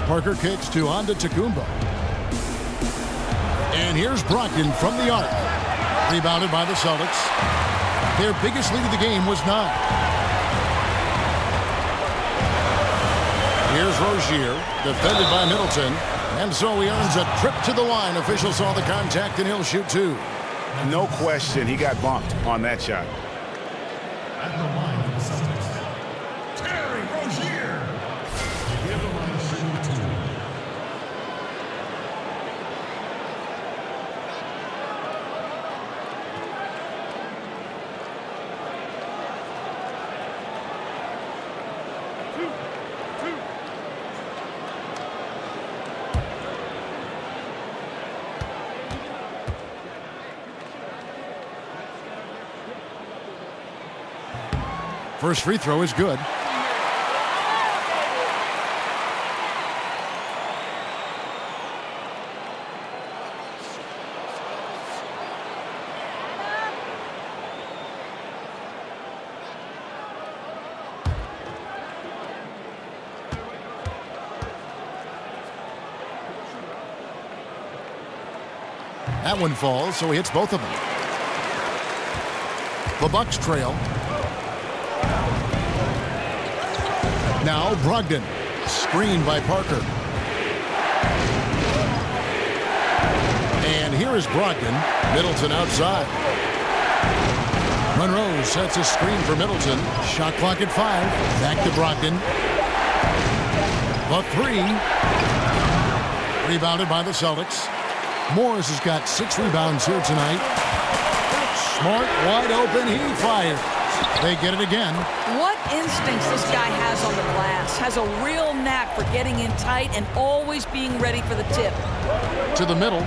Parker kicks to Antetokounmpo. And here's Brogdon from the arc. Rebounded by the Celtics. Their biggest lead of the game was 9. Here's Rozier, defended by Middleton. And so he earns a trip to the line. Officials saw the contact, and he'll shoot 2. No question, he got bumped on that shot. At the line of the Celtics, Terry Rozier. Give the line a shoot 2. First free throw is good. That one falls, so he hits both of them. The Bucks trail. Now Brogdon, screened by Parker. And here is Brogdon, Middleton outside. Monroe sets a screen for Middleton. Shot clock at 5. Back to Brogdon. The 3. Rebounded by the Celtics. Morris has got 6 rebounds here tonight. Smart, wide open, he fires. They get it again. What instincts this guy has on the glass. Has a real knack for getting in tight and always being ready for the tip. To the middle,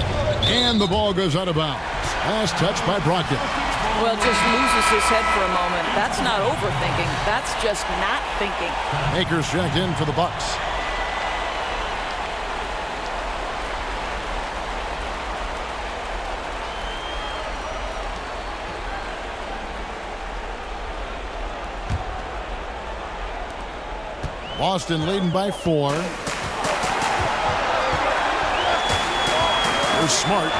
and the ball goes out of bounds. Last touch by Brogdon. Well, just loses his head for a moment. That's not overthinking. That's just not thinking. Akers checked in for the Bucks. Boston leading by 4. Here's Smart.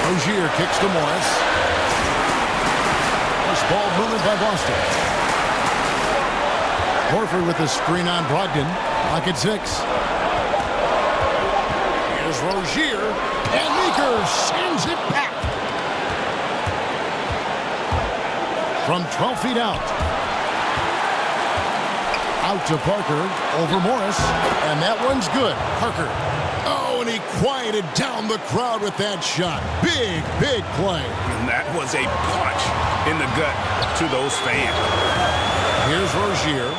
Rozier kicks to Morris. This ball movement by Boston. Horford with the screen on Brogdon. Clock at 6. Here's Rozier. And Meeker sends it back. From 12 feet out. Out to Parker, over Morris, and that one's good. Parker. Oh, and he quieted down the crowd with that shot. Big, big play. And that was a punch in the gut to those fans. Here's Rozier.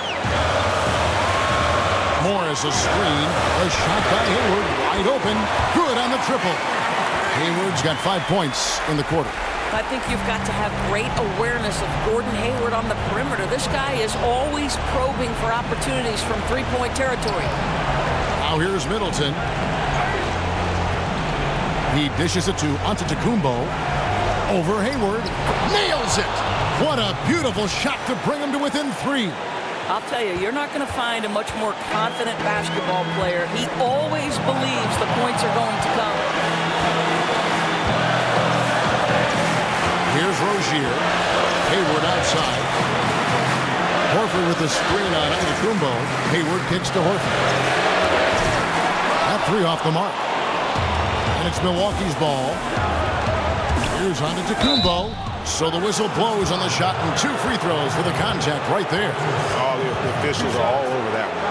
Morris a screen. A shot by Hayward, wide open. Good on the triple. Hayward's got 5 points in the quarter. I think you've got to have great awareness of Gordon Hayward on the perimeter. This guy is always probing for opportunities from three-point territory. Now here's Middleton. He dishes it to Antetokounmpo. Over Hayward. Nails it! What a beautiful shot to bring him to within 3. I'll tell you, you're not going to find a much more confident basketball player. He always believes the points are going to come. Here's Rozier. Hayward outside. Horford with the screen on Antetokounmpo. Hayward kicks to Horford. That 3 off the mark. And it's Milwaukee's ball. Here's Antetokounmpo. So the whistle blows on the shot and 2 free throws for the contact right there. All the officials are all over that one.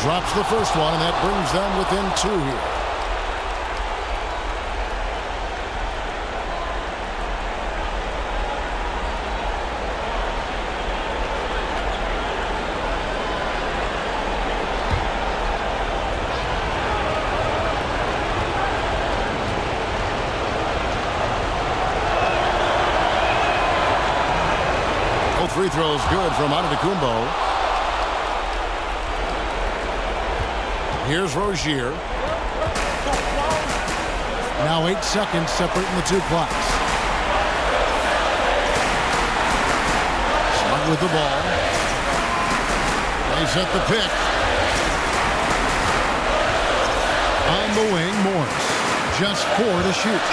Drops the first one, and that brings them within 2 here. Both free throws good from Antetokounmpo. Here's Rozier. Now 8 seconds separating the 2 clocks. Smart with the ball. They set the pick. On the wing, Morris. Just 4 to shoot.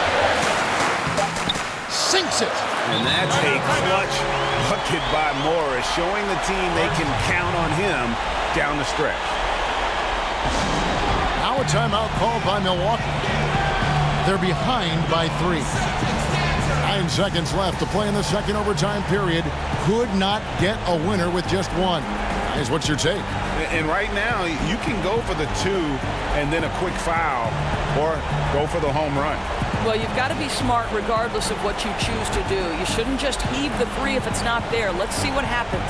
Sinks it. And that's a clutch bucket by Morris, showing the team they can count on him down the stretch. Now a timeout called by Milwaukee. They're behind by 3. 9 seconds left to play in the second overtime period. Could not get a winner with just 1. Guys, what's your take? And right now, you can go for the 2 and then a quick foul or go for the home run. Well, you've got to be smart regardless of what you choose to do. You shouldn't just heave the 3 if it's not there. Let's see what happens.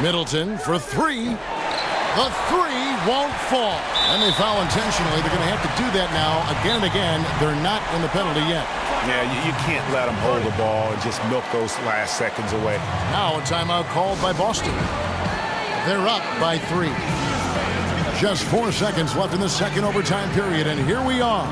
Middleton for 3. The 3 won't fall. And they foul intentionally. They're going to have to do that now again and again. They're not in the penalty yet. Yeah, you can't let them hold the ball and just milk those last seconds away. Now a timeout called by Boston. They're up by 3. Just 4 seconds left in the second overtime period, and here we are.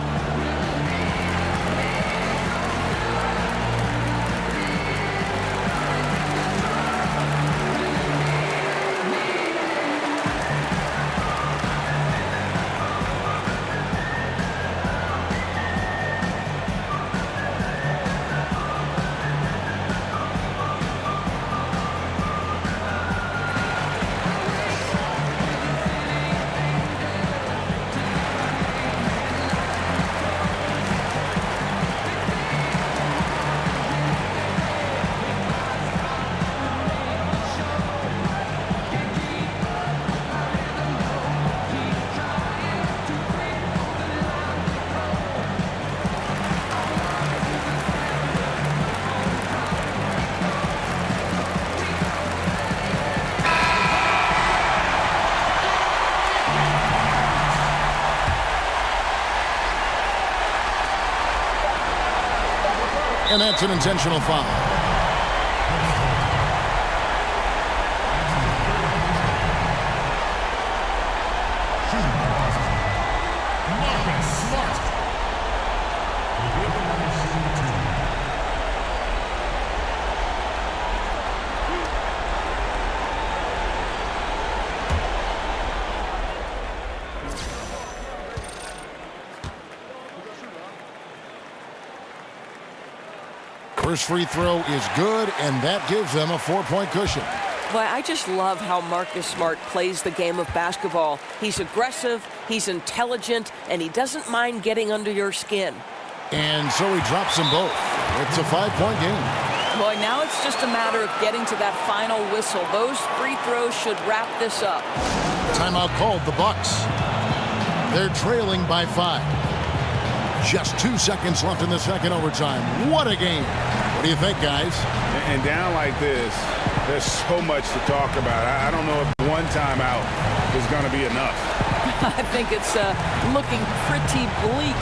And that's an intentional foul. First free throw is good, and that gives them a 4-point cushion. Boy, I just love how Marcus Smart plays the game of basketball. He's aggressive, he's intelligent, and he doesn't mind getting under your skin. And so he drops them both. It's a 5-point game. Boy, now it's just a matter of getting to that final whistle. Those free throws should wrap this up. Timeout called, the Bucks. They're trailing by 5. Just 2 seconds left in the second overtime. What a game. What do you think, guys? And down like this, there's so much to talk about. I don't know if one timeout is going to be enough. I think it's looking pretty bleak.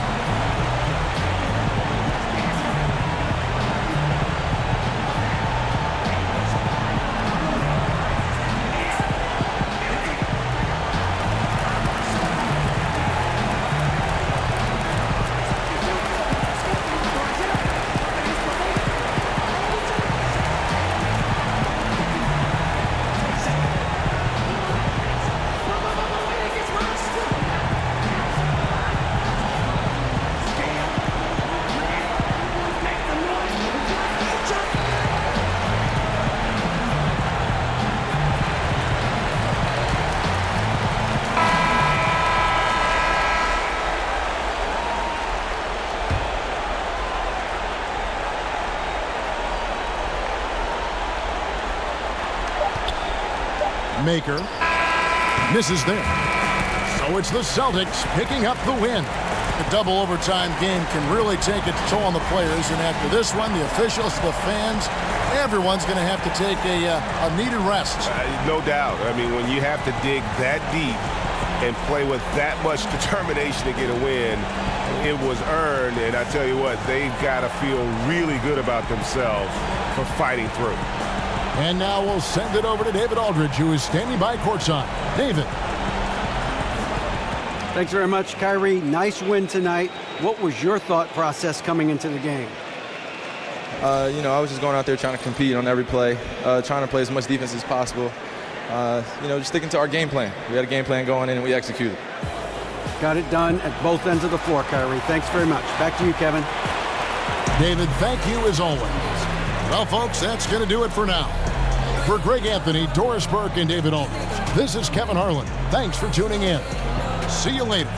Maker misses there. So it's the Celtics picking up the win. The double overtime game can really take its toll on the players, and after this one, the officials, the fans, everyone's going to have to take a needed rest. No doubt. I mean, when you have to dig that deep and play with that much determination to get a win, it was earned, and I tell you what, they've got to feel really good about themselves for fighting through. And now we'll send it over to David Aldridge, who is standing by courtside. David. Thanks very much, Kyrie. Nice win tonight. What was your thought process coming into the game? I was just going out there trying to compete on every play, trying to play as much defense as possible. Just sticking to our game plan. We had a game plan going in, and we executed. Got it done at both ends of the floor, Kyrie. Thanks very much. Back to you, Kevin. David, thank you as always. Well, folks, that's going to do it for now. For Greg Anthony, Doris Burke, and David Aldridge, this is Kevin Harlan. Thanks for tuning in. See you later.